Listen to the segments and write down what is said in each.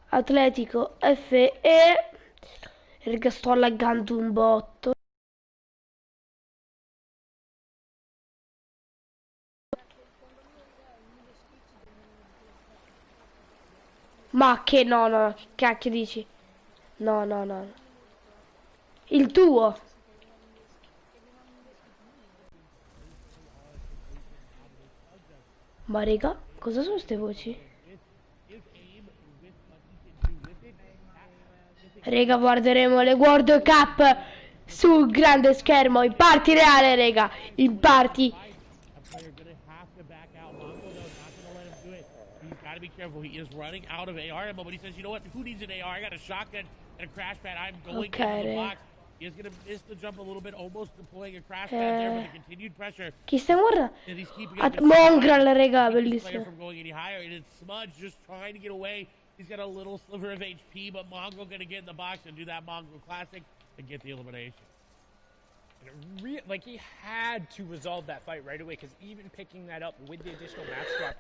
Atletico FE. Raga, sto laggando un botto. Ma che no, che cacchio dici? No. Il tuo. Ma raga, cosa sono queste voci? Raga, guarderemo le World Cup sul grande schermo, in parti reale, raga, in parti. He's got to be careful. He is running out of AR ammo, but he says, you know what? Who needs an AR? I got a shotgun and a crash pad. I'm going into the box. He is going to miss the jump a little bit, almost deploying a crash pad there, but the continued pressure. Chi stiamo guardando? And he's keeping up Mongrel, raga, bellissimo. From going any higher, and it's Smudge just trying to get away. He's got a little sliver of HP, but Mongrel going to get in the box and do that Mongrel classic and get the elimination. Like, he had to resolve that fight right away, because even picking that up with the additional match drop,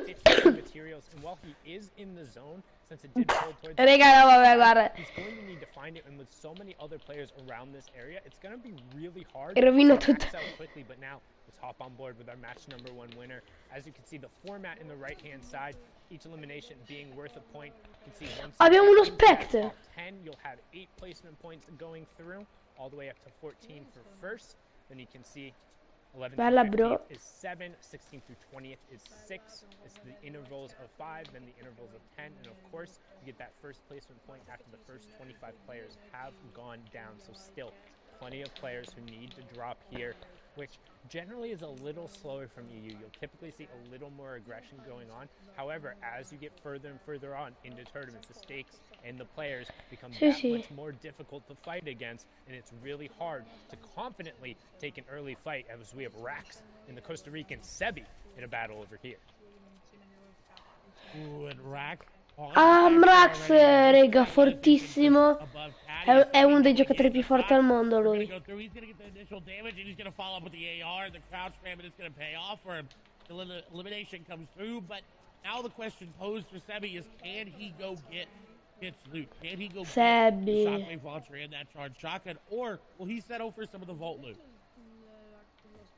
50 materials, and while he is in the zone, since it did hold towards Raga, no, vabbè, guarda. he's going to need to find it, and with so many other players around this area, it's going to be really hard Rovino to tutto. max out quickly. But now, let's hop on board with our match number 1 winner. As you can see, the format in the right-hand side, each elimination being worth a point. You can see once abbiamo uno Spectre. 10, you'll have 8 placement points going through, all the way up to 14 for first. Then you can see 11th Bella, through bro. 15th is 7, 16th through 20th is 6. It's the intervals of 5, then the intervals of 10, and of course, you get that first placement point after the first 25 players have gone down. So still, plenty of players who need to drop here, which generally is a little slower from EU. You'll typically see a little more aggression going on. However, as you get further and further on into tournaments, the stakes and the players become that much more difficult to fight against, and it's really hard to confidently take an early fight, as we have Rax and the Costa Rican Sebi in a battle over here. Ooh, and Rax. Rax, raga, fortissimo. È uno dei giocatori più forti al mondo, lui. He's going to get the initial damage, and he's going to follow up with the AR. The crouch spam, and it's going to pay off for him. The elimination comes through, but now the question posed for Sebi is, can he go get his loot? Can he go get the shockwave launcher and that charged shotgun, or will he settle for some of the vault loot?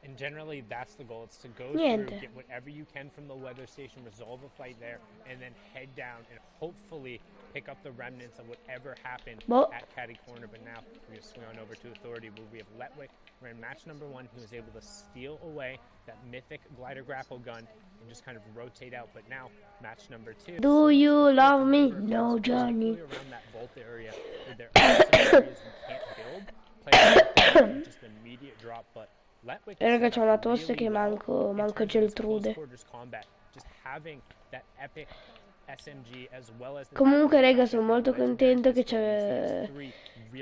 And generally, that's the goal. It's to go through, get whatever you can from the weather station, resolve a fight there, and then head down and hopefully pick up the remnants of whatever happened at Caddy Corner. But now we're going to swing on over to Authority, where we have Letwick. We're in match number 1. He was able to steal away that mythic glider grapple gun and just kind of rotate out. But now, match number 2. Do you love me? No, Johnny. Around that vault area, where there are some areas you can't build. Players just immediate drop, but raga, c'ho una tosse che manco Geltrude. Comunque, raga, sono molto contento che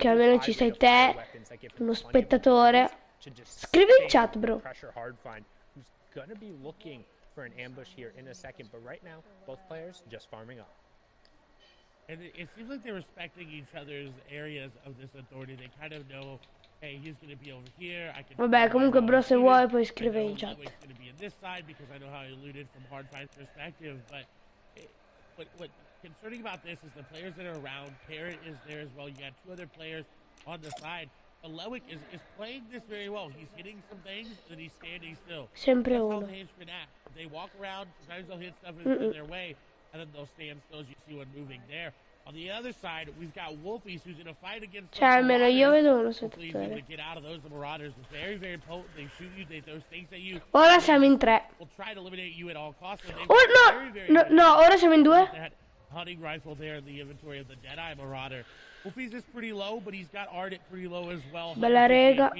almeno ci sei te, uno spettatore. Scrivi in chat, bro. And it seems like they're respecting each other's areas of this authority. They kind of know, hey, he's going to be over here. I can. Vabbè, comunque, bro, se vuoi puoi scrivere in chat. He's going to be in this side because I know how he looted from Hardfine's perspective. But what concerning about this is the players that are around. Carrot is there as well. You got 2 other players on the side. But Lewick is playing this very well. He's hitting some things and he's standing still. Sempre That's uno. how the henchmen act. They walk around. Sometimes they'll hit stuff in their way, and then they'll stand still as you see one moving there. On the other side, we've got Wolfies, who's in a fight against the almeno io vedo uno Hopefully he's able to get out of those. The Marauders are very, very potent. They shoot you. They throw things at you. Ora siamo in 3. We'll try to eliminate you at all costs. No, ora siamo in 2. That hunting rifle there in the inventory of the Deadeye Marauder. Wolfies is pretty low, but he's got Ardent pretty low as well. Bella rega.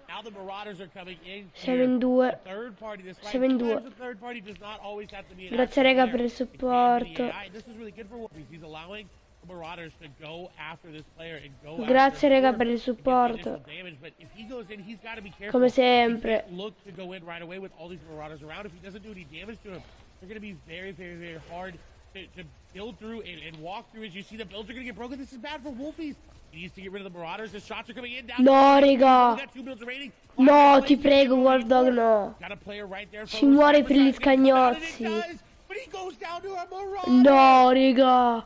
Now the Marauders are coming in. Siamo in 2. Third party, this Siamo in 2. the third party does not always have to be an Grazie rega per il supporto. This is really good for Wolfies. He's allowing the Marauders to go after this player and go Grazie rega per il supporto. Damage, but if he goes in, he's got to be careful. Come sempre. Look to go in right away with all these Marauders around. If he doesn't do any damage to him, they're going to be very, very, very hard to build through and walk through. As you see, the builds are going to get broken. This is bad for Wolfies. He needs to get rid of the Marauders. The shots are coming in. Down no, raga. No, ti prego, Wolf Dog, no. Got a player right there. Ci muore per gli scagnozzi. but he goes down to a Marauder. No, raga.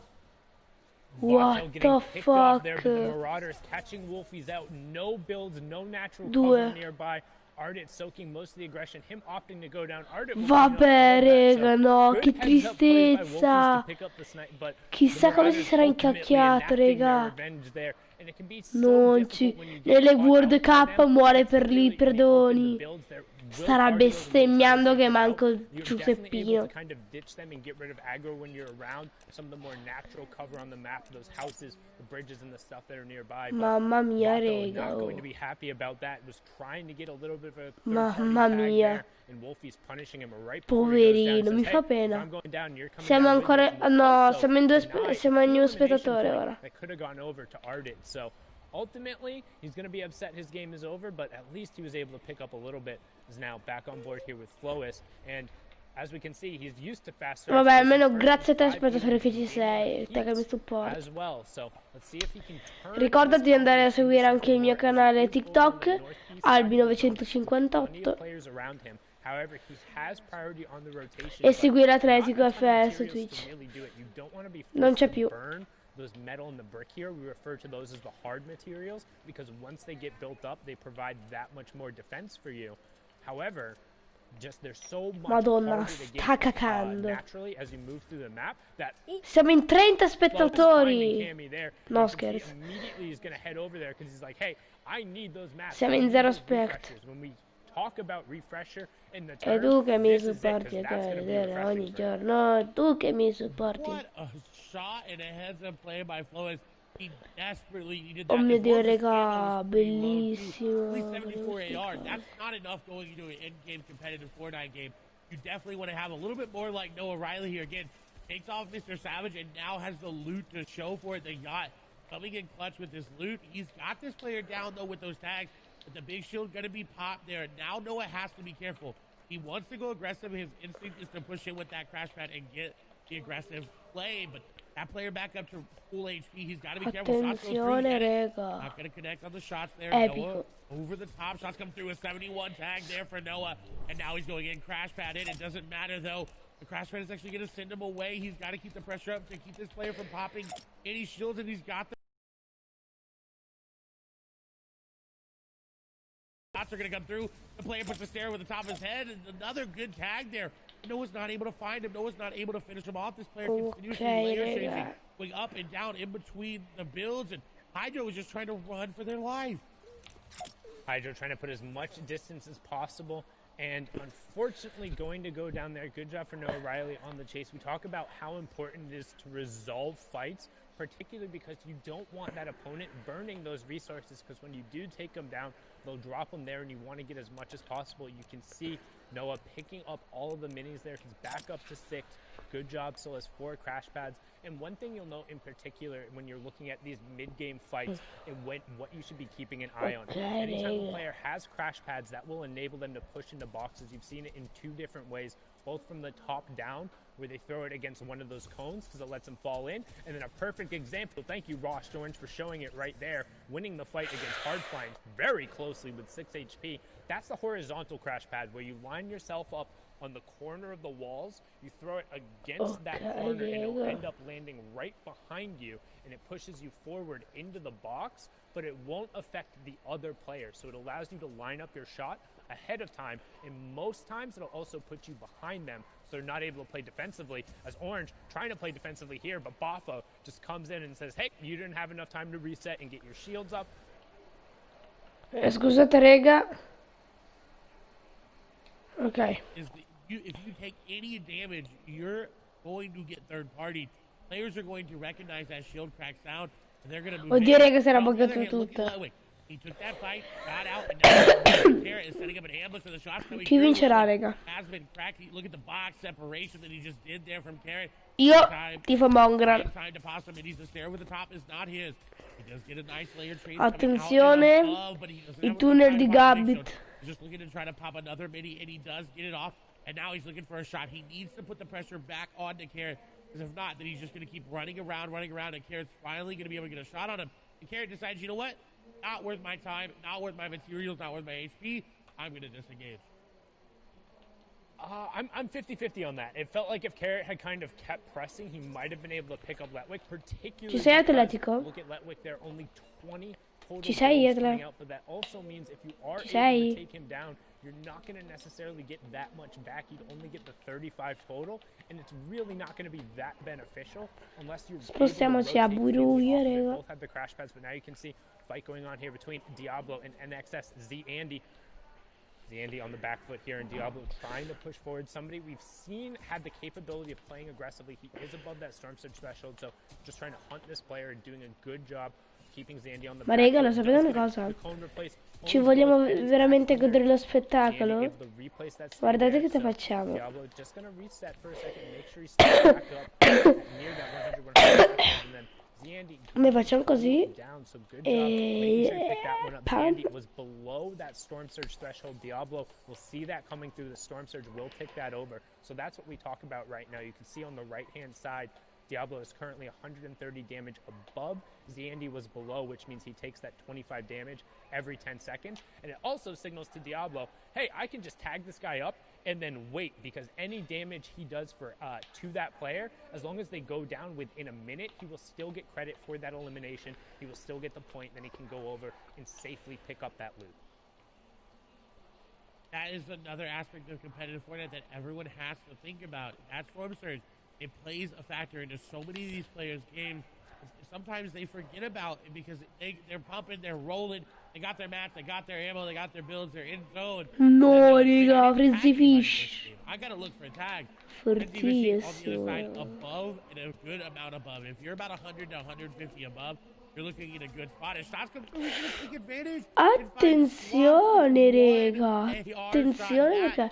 Vato What getting the picked off there, fuck? but the Marauders catching Wolfies out. No builds, no natural Due. cover nearby. Ardit soaking most of the aggression, him opting to go down. Ardit will Vabbè, raga, no, good che heads up play by Wolfies to tristezza. pick up the snipe, but Chissà the come si Marauders sarà ultimately incacchiato, enacting their raga. revenge there. And it can be so Non difficult ci... when you get Nelle caught World out by Cup them, muore per lì, particularly in the open, the perdoni. builds there will Starà target those and will try and bestemmiando take che them out. manco You're definitely able Giuseppino. to kind of ditch them and get rid of aggro when you're around some of the more natural cover on the map, those houses, the bridges and the stuff that are nearby. But Mamma mia, Vato raga. not going Oh. to be happy about that. Was trying to get a little bit of a Mamma third-party tag mia. there, and Wolfie's punishing him right before he goes down. Poverino, mi Says, fa hey, if pena. I'm going down, you're coming Siamo down with me. ancora... And will No, also siamo in due... deny Siamo a in key un elimination spettatore point ora. that could have gone over to Ardit. So ultimately, he's going to be upset his game is over, but at least he was able to pick up a little bit. Is now back on board here with Flois, and as we can see, he's used to faster. Vabbè, almeno grazie a te spettatore che ci sei, te che mi supporti. As well. So let's see if he can turn Ricordati di his andare a confidence seguire into anche il mio something more canale as he goes over on TikTok, the northeast side of the zone. Plenty Albi958, of players around him. However, he has priority on the rotation, e but seguire not Atletico a ton of FS su materials Twitch. to really do it. You don't want to be Non forced c'è to più. burn those metal and the brick here. We refer to those as the hard materials because once they get built up, they provide that much more defense for you. However, just they're so much Madonna, harder to get sta cacando. naturally as you move through the map that Siamo in 30 finding spettatori. Cammy there. No, You can see scherzo. immediately he's going to head over there because he's like, hey, I need those maps. Siamo I in need zero those spect. refreshers. When we talk about refresher in the E term, tu che mi this is it, 'cause supporti a that's gonna be vedere ogni refreshing for him. giorno, tu che mi supporti. What a shot and a heads-up play by Flois. He desperately needed Oh that. mio As Dio, well as the raga, scandal was pretty low, too. bellissimo. Only 74 volevo AR. spiegare. That's not enough going into an in-game competitive Fortnite game. You definitely want to have a little bit more like Noah Riley here. Again, takes off Mr. Savage and now has the loot to show for it. They got coming in clutch with this loot. He's got this player down, though, with those tags. But the big shield going to be popped there. Now Noah has to be careful. He wants to go aggressive. His instinct is to push in with that crash pad and get the aggressive play. But that player back up to full HP. He's got to be careful. Shots go through. Attenzione, Get it. raga. Not going to connect on the shots there. Epico. Noah over the top. Shots come through. A 71 tag there for Noah. And now he's going in. Crash pad in. It doesn't matter, though. The crash pad is actually going to send him away. He's got to keep the pressure up to keep this player from popping any shields. And he's got the shots are going to come through. The player puts the stare with the top of his head. And another good tag there. Noah's not able to find him. Noah's not able to finish him off. This player continuously layer changing, raga. going up and down in between the builds. And Hydro was just trying to run for their life. Hydro trying to put as much distance as possible, and unfortunately going to go down there. Good job for Noah Riley on the chase. We talk about how important it is to resolve fights, particularly because you don't want that opponent burning those resources, because when you do take them down, they'll drop them there and you want to get as much as possible. You can see Noah picking up all of the minis there. He's back up to 6. Good job. Still has 4 crash pads. And one thing you'll note in particular when you're looking at these mid-game fights and what you should be keeping an eye on. Anytime a player has crash pads, that will enable them to push into boxes. You've seen it in 2 different ways, both from the top down, where they throw it against one of those cones because it lets them fall in, and then a perfect example, thank you Ross Orange for showing it right there, winning the fight against Hardflying very closely with 6 HP. That's the horizontal crash pad where you line yourself up on the corner of the walls, you throw it against that corner and it'll end up landing right behind you, and it pushes you forward into the box, but it won't affect the other player. So it allows you to line up your shot ahead of time, and most times it'll also put you behind them so they're not able to play defensively, as Orange trying to play defensively here, but Bafo just comes in and says, hey, you didn't have enough time to reset and get your shields up. Scusate, rega. Ok. If you take any damage, you're going to get third party. Players are going to recognize that shield crack sound, and they're going to move Oddio, in. raga, si era On the other buggato hand, look at tutto. Ludwig. He took that fight, got out, and now Carrot is setting up an ambush for the shots coming Chi through. vincerà, raga? Has been cracked. Look at the box separation that he just did there from Carrot. Io tifo Mongran. Time to pass him, and he's the stare with the top is not his. He does get a nice layer trade. Attenzione, i tunnel di Gabbit. He's just looking to try to pop another mini, and he does get it off. And now he's looking for a shot. He needs to put the pressure back onto Carrot, because if not, then he's just going to keep running around, and Carrot's finally going to be able to get a shot on him. And Carrot decides, you know what? Not worth my time, not worth my materials, not worth my HP. I'm going to disengage. I'm 50-50 on that. It felt like if Carrot had kind of kept pressing, he might have been able to pick up Letwick, particularly Ci sei because, Atletico? look at Letwick there, only 20 total Ci sei, builds Atle? coming out, but that also means if you are Ci able sei? to take him down, you're not going to necessarily get that much back. You'd only get the 35 total, and it's really not going to be that beneficial unless you're Spostiamoci a buio, They raga. both have the crash pads, but now you can see fight going on here between Diablo and NXS Z Andy. Zandy on the back foot here, and Diablo trying to push forward. Somebody we've seen had the capability of playing aggressively. He is above that Storm Surge threshold, so just trying to hunt this player and doing a good job keeping Zandy on the Ma back raga, lo foot. sapete una cosa? Ci vogliamo veramente godere lo spettacolo? Guardate che te facciamo. Diablo just gonna reset for a second, make sure he stays back up near that 100 and then Zandy Noi facciamo così down, so good job making sure you e pick that one up. pam. Zandy was below that Storm Surge threshold. Diablo will see that coming through. The Storm Surge will take that over. So that's what we talk about right now. You can see on the right-hand side, Diablo is currently 130 damage above. Zandy was below, which means he takes that 25 damage every 10 seconds. And it also signals to Diablo, hey, I can just tag this guy up and then wait, because any damage he does for to that player, as long as they go down within a minute, he will still get credit for that elimination. He will still get the point, then he can go over and safely pick up that loot. That is another aspect of competitive Fortnite that everyone has to think about. That's Storm Surge. It plays a factor into so many of these players' games. Sometimes they forget about it because they're pumping, they're rolling, they got their mats, they got their ammo, they got their builds, they're in zone. No, raga, Frenzy Fish. I gotta look for a tag. Fortissimo. On the other side, above and a good amount above. If you're about 100 to 150 above, you're looking at a good spot. If shots come through, he's gonna take advantage. Attenzione, raga. Attenzione perché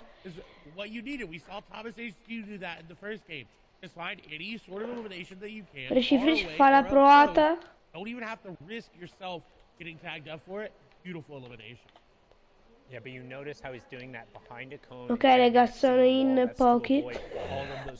What you needed. We saw Thomas H. do that in the first game. Just find any sort of elimination that you can. Frenzy fa la provata. Don't even have to risk yourself getting tagged up for it. Beautiful elimination. Yeah, but you notice how he's doing that behind a cone. Ok, raga, sono in pochi.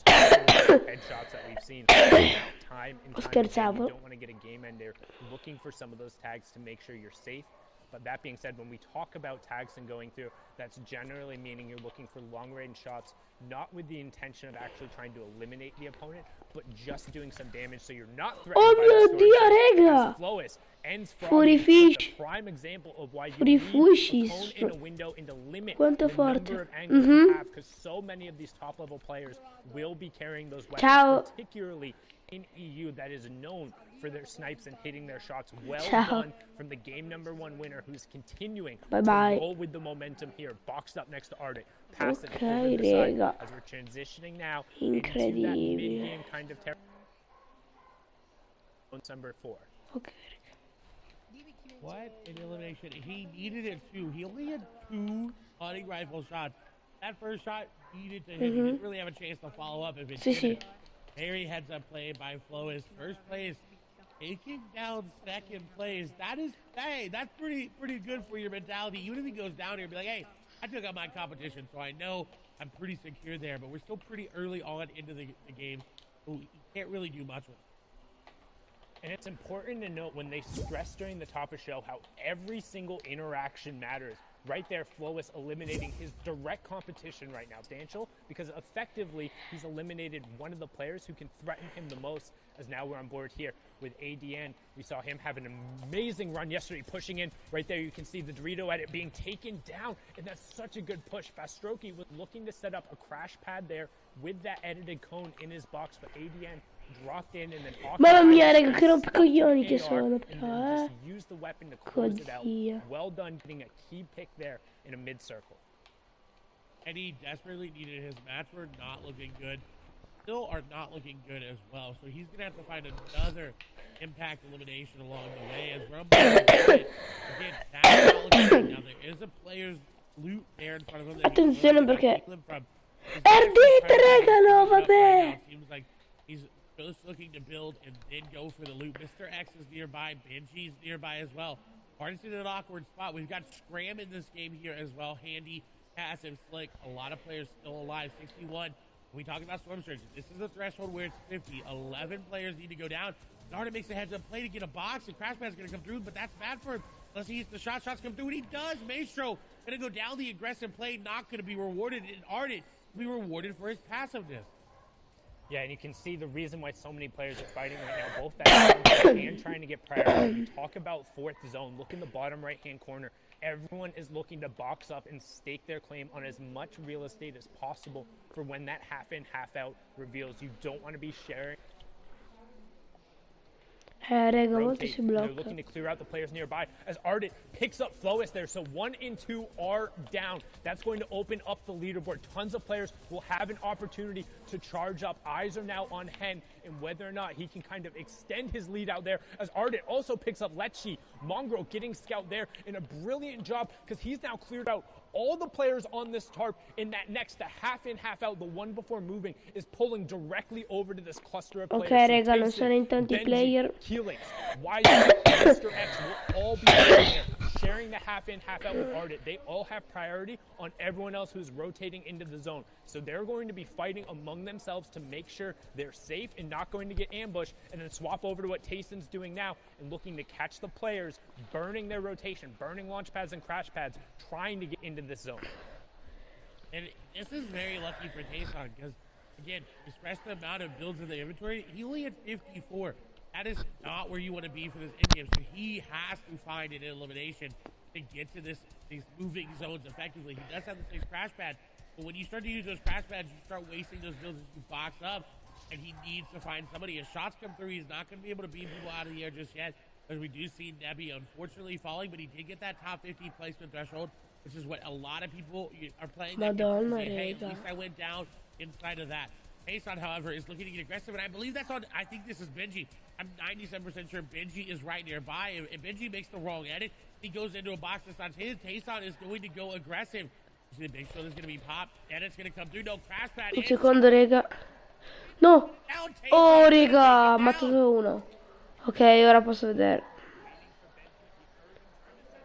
Headshots that we've seen time and time Scherzavo. you don't want to get a game ender. Looking for some of those tags to make sure you're safe. But that being said, when we talk about tags and going through, that's generally meaning you're looking for long-range shots, not with the intention of actually trying to eliminate the opponent, but just doing some damage so you're not threatened by Oh mio Dio, raga! Flowis ends Fuori fish. prime example of why you Fuori need a fuscis. cone in a window and to limit Quanto the forte. number of angles you have, because so many of these top-level players will be carrying those weapons, Ciao. particularly in EU, that is known for their snipes and hitting their shots. Well Ciao. done from the game #1 winner, who's continuing Bye-bye. to roll with the momentum here. Boxed up next to Arctic. Pass it Ok, over the side raga. as we're transitioning now into that Incredibile. mid-game kind of territory. Number 4. Ok. What an elimination. He needed it too. He only had 2 hunting rifle shots. That first shot needed to hit. He didn't really have a chance to follow up if it Sì, didn't. sì. Very heads up play by Flowis. First place, taking down second place. That is, hey, that's pretty good for your mentality. Even if he goes down here, be like, hey, I took out my competition, so I know I'm pretty secure there. But we're still pretty early on into the game, so we can't really do much with it. And it's important to note when they stress during the top of show how every single interaction matters. Right there, Flowis eliminating his direct competition right now. Substantial, because effectively he's eliminated one of the players who can threaten him the most, as now we're on board here with ADN. We saw him have an amazing run yesterday, pushing in. Right there, you can see the Dorito at it being taken down, and that's such a good push. Fastroki was looking to set up a crash pad there with that edited cone in his box, but ADN dropped in and then Mamma mia, raga, che rompicoglioni che sono, però, just use the weapon to close it out. Oddio. Well done getting a key pick there in a mid circle. And he desperately needed his match. Were not looking good. Still are not looking good as well. So he's going to have to find another impact elimination along the way as Rumble. Again, that's not looking good. Now there is a player's loot there in front of him. Attenzione perché Ardite, raga, no, vabbè. Seems like he's just looking to build and then go for the loot. Mr. X is nearby. Benji's nearby as well. Artist in an awkward spot. We've got Scram in this game here as well. Handy, passive, slick. A lot of players still alive. 61. We talk about Storm Surge. This is a threshold where it's 50. 11 players need to go down. Narda makes a heads-up play to get a box. The crash pad's going to come through, but that's bad for him. Unless he hits the shots come through, and he does. Maestro going to go down the aggressive play, not going to be rewarded. And Ardent be rewarded for his passiveness. Yeah, and you can see the reason why so many players are fighting right now, both that and trying to get priority. You talk about fourth zone. Look in the bottom right-hand corner. Everyone is looking to box up and stake their claim on as much real estate as possible for when that half-in, half-out reveals. You don't want to be sharing. Raga, molto Rotate. si They're blocca. looking to clear out the players nearby as Ardit picks up Flois there. So 1 and 2 are down. That's going to open up the leaderboard. Tons of players will have an opportunity to charge up. Eyes are now on Hen and whether or not he can kind of extend his lead out there as Ardit also picks up Lecce. Mongrel getting scout there in a brilliant job because he's now cleared out all the players on this tarp. In that next, the half in, half out, the one before moving, is pulling directly over to this cluster of players. Ok, raga, non sono in tanti Benji, player. Helix, Wiser, Mr. X will all be there, sharing the half in, half out with Ardit. They all have priority on everyone else who's rotating into the zone. So they're going to be fighting among themselves to make sure they're safe and not going to get ambushed, and then swap over to what Tayson's doing now and looking to catch the players, burning their rotation, burning launch pads and crash pads, trying to get into this zone. And this is very lucky for Tayson because, again, express the amount of builds in the inventory. He only had 54. That is not where you want to be for this endgame. So he has to find an elimination to get to these moving zones effectively. He does have the 6 crash pad, but when you start to use those crash pads, you start wasting those builds as you box up, and he needs to find somebody. As shots come through, he's not going to be able to beam people out of the air just yet, as we do see Nebby unfortunately falling, but he did get that top 50 placement threshold, which is what a lot of people are playing. Madonna, Hey, at raga. least I went down inside of that. Tayson, however, is looking to get aggressive, and I believe that's on, I think this is Benji. I'm 97% sure Benji is right nearby. If Benji makes the wrong edit, he goes into a box that's not his. Tayson is going to go aggressive. He's going to make sure there's going to be pop. Edit's going to come through. No crash pad. Un secondo, raga. No! Down, Tayson. Oh, raga, ha ammazzato uno. Ok, ora posso vedere.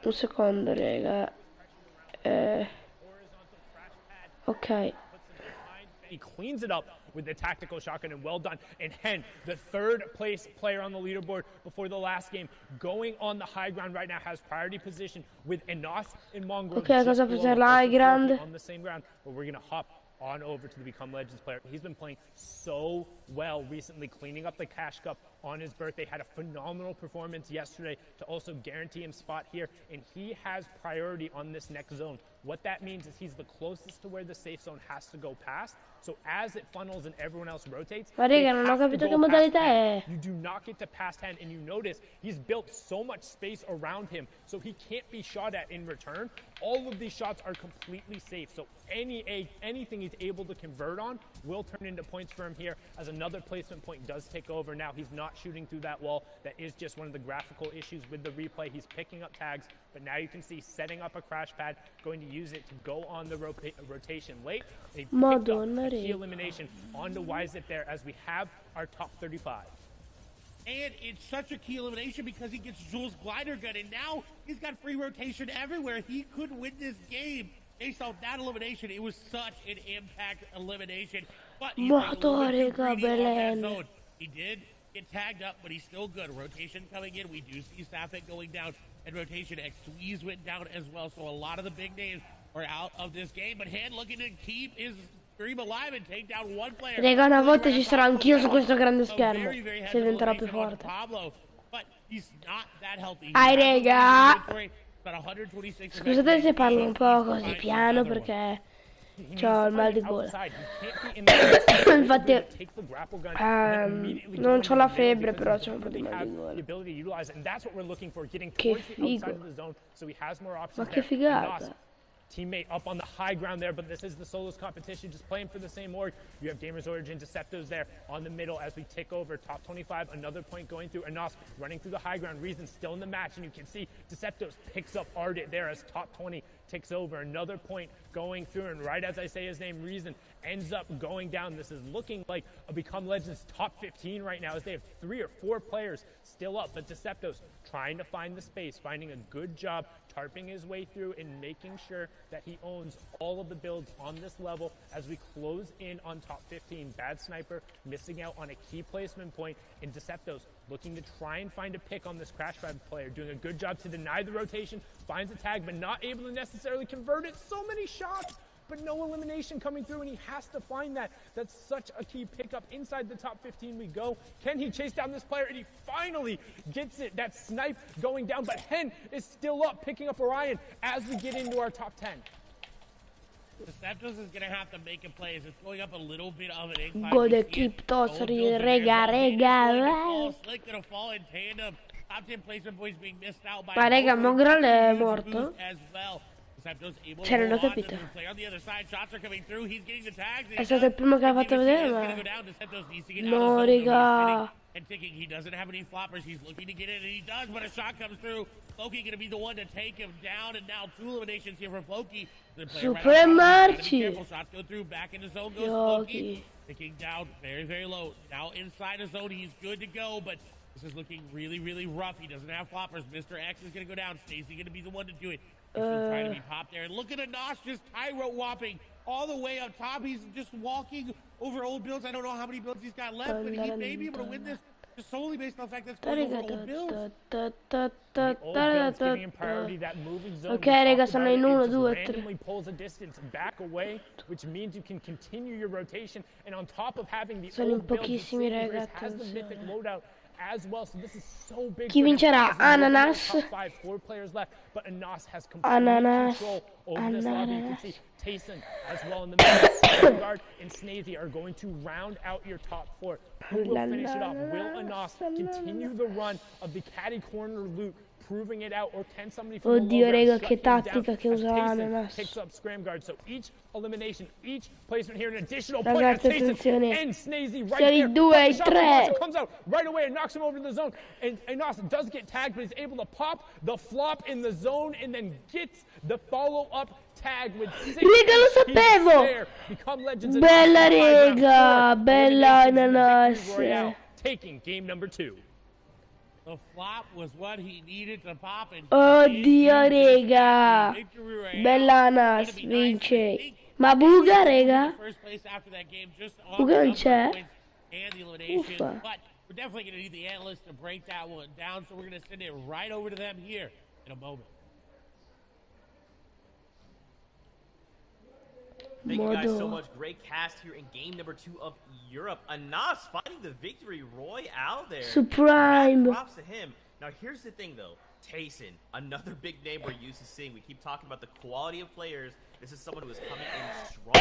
Un secondo, raga. Ok. He cleans it up with the tactical shotgun, and well done. And Hen, the third place player on the leaderboard before the last game, going on the high ground right now, has priority position with Enos and Mongrel. Ok, cosa below, faceva là, also grande? on the same ground, but we're going to hop on over to the Become Legends player. He's been playing so well recently, cleaning up the Cash Cup on his birthday. Had a phenomenal performance yesterday to also guarantee him spot here, and he has priority on this next zone. What that means is he's the closest to where the safe zone has to go past. So as it funnels and everyone else rotates, Ma they raga, non ho have to capito che go past modalità Hen. è. You do not get to past Hen, and you notice he's built so much space around him, so he can't be shot at in return. All of these shots are completely safe, so anything he's able to convert on will turn into points for him here, as another placement point does take over. Now he's not shooting through that wall. That is just one of the graphical issues with the replay. He's picking up tags, but now you can see setting up a crash pad, going to use it to go on the rotation late. And he picked Madonna, up a key raga. elimination onto Wiseit there as we have our top 35. And it's such a key elimination because he gets Jules' glider gun, and now he's got free rotation everywhere. He could win this game based off that elimination. It was such an impact elimination. But he's being a little bit too Motorega, greedy on that Belen. zone. He did get tagged up, but he's still good. Rotation coming in. We do see Sapphic going down, and rotation X Squeeze went down as well. So a lot of the big names are out of this game. But Hand looking to keep his stream alive and take down one player. Raga, una volta ci sarò anch'io su questo grande A schermo. very, very Se heavy diventerà più elimination on forte. Pablo, but he's not that healthy. Ai, He has raga. inventory, about 126 Scusate se parlo un po' così Find piano another one. perché He needs c'ho to il mal find di it gola. outside. He can't be in the Infatti, take the grapple gun and then immediately go non into c'ho la the middle febbre, because però he c'ho un po' di doesn't mal have di the gola. ability to utilize it, and that's what we're looking for, getting Che towards the outside figo. of the zone so he has more Ma options che there. figata. And Nos, teammate up on the high ground there, but this is the solos competition, just playing for the same org. You have Gamers Origin, Deceptos there on the middle as we tick over top 25. Another point going through. Anos running through the high ground. Reason still in the match, and you can see Deceptos picks up Ardit there as top 20 ticks over. Another point going through, and right as I say his name, Reason ends up going down. This is looking like a Become Legends top 15 right now, as they have 3 or 4 players still up, but Deceptos trying to find the space, finding a good job, tarping his way through and making sure that he owns all of the builds on this level as we close in on top 15. Bad Sniper missing out on a key placement point, and Deceptos looking to try and find a pick on this crash pad player, doing a good job to deny the rotation, finds a tag, but not able to necessarily convert it. So many shots, but no elimination coming through, and he has to find that. That's such a key pickup. Inside the top 15 we go. Can he chase down this player? And he finally gets it. That snipe going down, but Hen is still up, picking up Orion as we get into our top 10. Deceptos is going to have to make a play as it's going up a little bit of an incline. Gode keep tosri, rega. Slick going to fall in tandem. Top 10 placement points being missed out by Ma raga, Mongrel è morto? as well. Cioè, non ho capito. È stato il primo che l'ha fatto vedere, ma... No, raga. And thinking he doesn't have any floppers, he's looking to get in, and he does, but a shot comes through. Floki going to be the one to take him down, and now 2 eliminations here for Floki. Super Marci. Shots go through, back into zone goes Floki. Ticking down very, very low. Now inside the zone, he's good to go, but this is looking really, really rough. He doesn't have floppers. Mr. X is going to go down. Stacey going to be the one to do it. He's trying to be popped there. And look at Anas just Tyro whopping all the way up top. He's just walking over old builds. I don't know how many builds he's got left, but he may be able to win this just solely based on the fact that it's going over old builds. Ok, raga, sono in 1, 2, 3. Randomly pulls a distance back away, which means you can continue your rotation. And on top of having the Sono in old builds, pochissimi, raga, has the mythic loadout as well, so this is so big. Chi vincerà? Ananas. Top 5, 4 players left, but Anas has complete control over this lobby. You can see Tayson as well in the middle. Guard and Snazy are going to round out your top 4. Who will finish it off? Will Anas continue the run of the caddy corner loot, proving it out, or can somebody from Oddio, raga, che shut him down tattica che as usa Tayson Ananas. picks up Scram Guard? So each elimination, each placement here, an additional point. Ragazzi, Tayson attenzione. and Snazy right Siamo there. in 2 e 3. Comes out right away and knocks him over to the zone. And Anas does get tagged, but he's able to pop the flop in the zone and then gets the follow-up tag with 6. Raga, lo sapevo! Bella raga, bella Ananas. Taking game number 2. The flop was what he needed to pop. And Oddio, raga. Bella Ananas, vince. Ma Buga, raga? Buga non c'è? Uffa. But we're definitely going to need the analysts to break that one down, so we're going to send it right over to them here in a moment. Thank you guys so much. Great cast here in game number 2 of Europe. Anas finding the victory royale there. Supreme. Props to him. Now here's the thing though. Tayson, another big name we're used to seeing. We keep talking about the quality of players. This is someone who is coming in strong.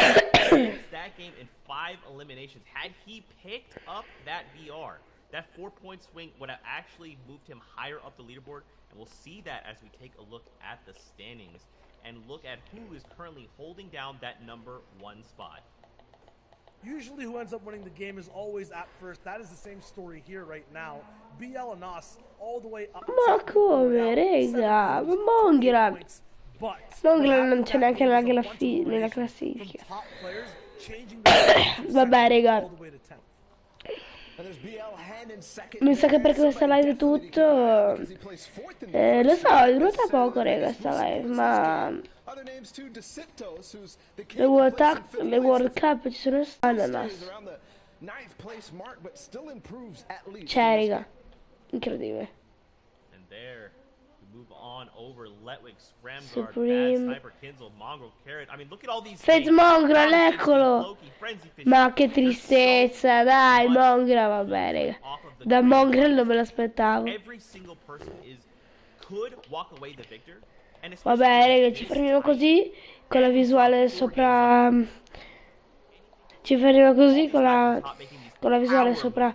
Since that game in 5 eliminations. Had he picked up that VR, that 4-point swing would have actually moved him higher up the leaderboard. And we'll see that as we take a look at the standings and look at who is currently holding down that number 1 spot. Usually who ends up winning the game is always at first. That is the same story here right now. BL and Nas all the way up. Ma come, raga? Ma Mongra. Mongra non c'è neanche nella classifica. Vabbè, raga. Mi sa che per questa live è tutto. Lo so, è durata poco, raga, sta live, ma le World Cup ci sono Ananas. Cioè, raga, incredibile. Supreme. Fez Mongrel, eccolo. Ma che tristezza, dai, Mongrel, vabbè, raga. Da Mongrel non me l'aspettavo. Vabbè, raga, ci fermiamo così con la visuale sopra. Ci fermiamo così con la visuale sopra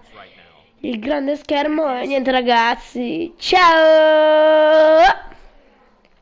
il grande schermo. E niente, ragazzi, ciao!